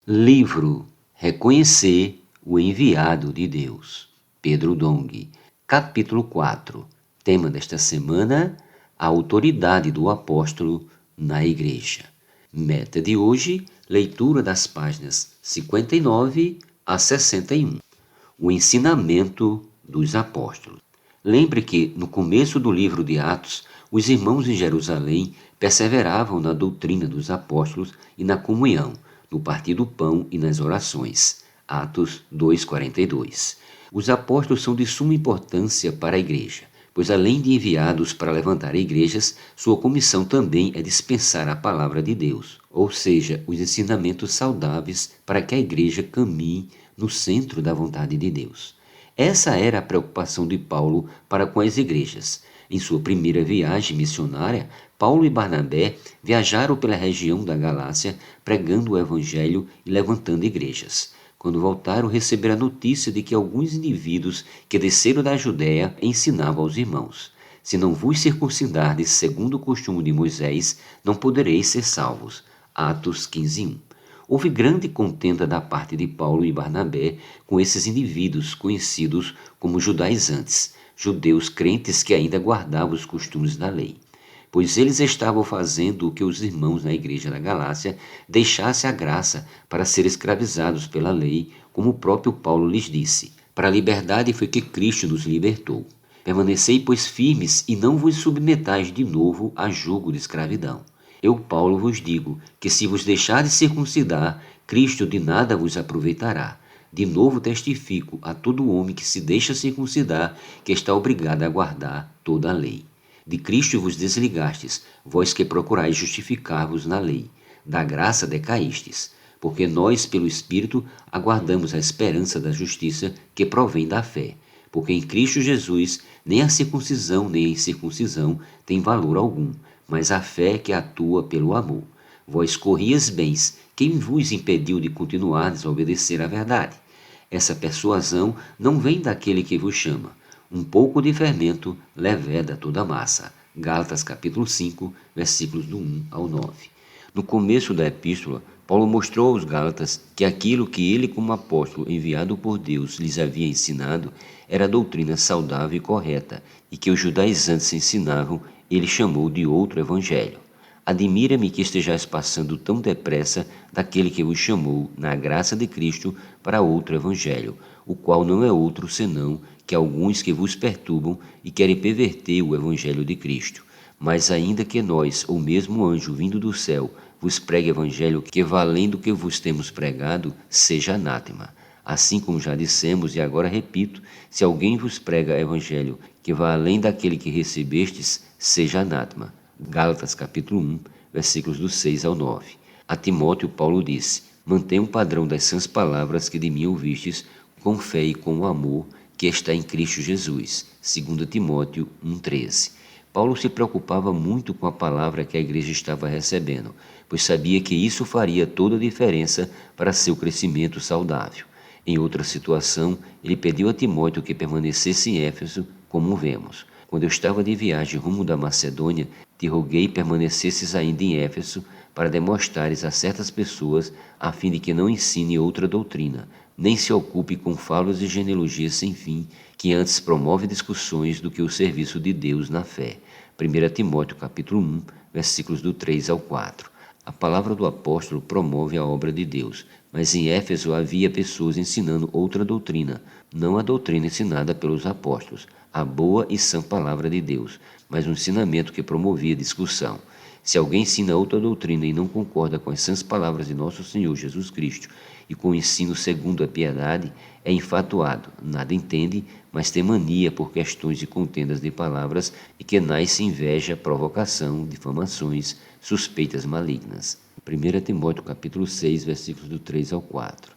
Livro Reconhecer o Enviado de Deus, Pedro Dong. Capítulo 4. Tema desta semana: a autoridade do apóstolo na igreja. Meta de hoje: leitura das páginas 59 a 61. O ensinamento dos apóstolos. Lembre que, no começo do livro de Atos, os irmãos em Jerusalém perseveravam na doutrina dos apóstolos e na comunhão, no partir do pão e nas orações. Atos 2:42. Os apóstolos são de suma importância para a igreja, pois além de enviados para levantar igrejas, sua comissão também é dispensar a palavra de Deus, ou seja, os ensinamentos saudáveis para que a igreja caminhe no centro da vontade de Deus. Essa era a preocupação de Paulo para com as igrejas. Em sua primeira viagem missionária, Paulo e Barnabé viajaram pela região da Galácia, pregando o evangelho e levantando igrejas. Quando voltaram, receberam a notícia de que alguns indivíduos que desceram da Judéia ensinavam aos irmãos: se não vos circuncidardes segundo o costume de Moisés, não podereis ser salvos. Atos 15:1. Houve grande contenda da parte de Paulo e Barnabé com esses indivíduos conhecidos como judaizantes, judeus crentes que ainda guardavam os costumes da lei, pois eles estavam fazendo o que os irmãos na igreja da Galácia deixassem a graça para ser escravizados pela lei, como o próprio Paulo lhes disse: para a liberdade foi que Cristo nos libertou. Permanecei, pois, firmes e não vos submetais de novo a jugo de escravidão. Eu, Paulo, vos digo que se vos deixardes circuncidar, Cristo de nada vos aproveitará. De novo testifico a todo homem que se deixa circuncidar que está obrigado a guardar toda a lei. De Cristo vos desligastes, vós que procurais justificar-vos na lei. Da graça decaístes, porque nós, pelo Espírito, aguardamos a esperança da justiça que provém da fé. Porque em Cristo Jesus nem a circuncisão nem a incircuncisão tem valor algum, mas a fé que atua pelo amor. Vós corrias bens, quem vos impediu de continuardes a obedecer à verdade? Essa persuasão não vem daquele que vos chama. Um pouco de fermento leveda toda a massa. Gálatas capítulo 5, versículos do 1 ao 9. No começo da epístola, Paulo mostrou aos Gálatas que aquilo que ele, como apóstolo enviado por Deus, lhes havia ensinado era doutrina saudável e correta, e que os judaizantes ensinavam, ele chamou de outro evangelho. Admira-me que estejais passando tão depressa daquele que vos chamou, na graça de Cristo, para outro evangelho, o qual não é outro senão que alguns que vos perturbam e querem perverter o evangelho de Cristo. Mas ainda que nós, ou mesmo anjo vindo do céu, vos pregue evangelho que, valendo o que vos temos pregado, seja anátema. Assim como já dissemos e agora repito, se alguém vos prega evangelho que vá além daquele que recebestes, seja anátema. Gálatas capítulo 1, versículos do 6 ao 9. A Timóteo, Paulo disse: mantenha o padrão das sãs palavras que de mim ouvistes, com fé e com o amor que está em Cristo Jesus. 2 Timóteo 1,13. Paulo se preocupava muito com a palavra que a igreja estava recebendo, pois sabia que isso faria toda a diferença para seu crescimento saudável. Em outra situação, ele pediu a Timóteo que permanecesse em Éfeso, como vemos. Quando eu estava de viagem rumo da Macedônia, te roguei permanecesses ainda em Éfeso para demonstrares a certas pessoas a fim de que não ensine outra doutrina, nem se ocupe com falas e genealogias sem fim, que antes promove discussões do que o serviço de Deus na fé. 1 Timóteo capítulo 1, versículos do 3 ao 4. A palavra do apóstolo promove a obra de Deus, mas em Éfeso havia pessoas ensinando outra doutrina, não a doutrina ensinada pelos apóstolos, a boa e sã palavra de Deus, mas um ensinamento que promovia discussão. Se alguém ensina outra doutrina e não concorda com as sãs palavras de nosso Senhor Jesus Cristo e com o ensino segundo a piedade, é infatuado, nada entende, mas tem mania por questões de contendas de palavras e que nasce inveja, provocação, difamações, suspeitas malignas. 1 Timóteo capítulo 6, versículos do 3 ao 4.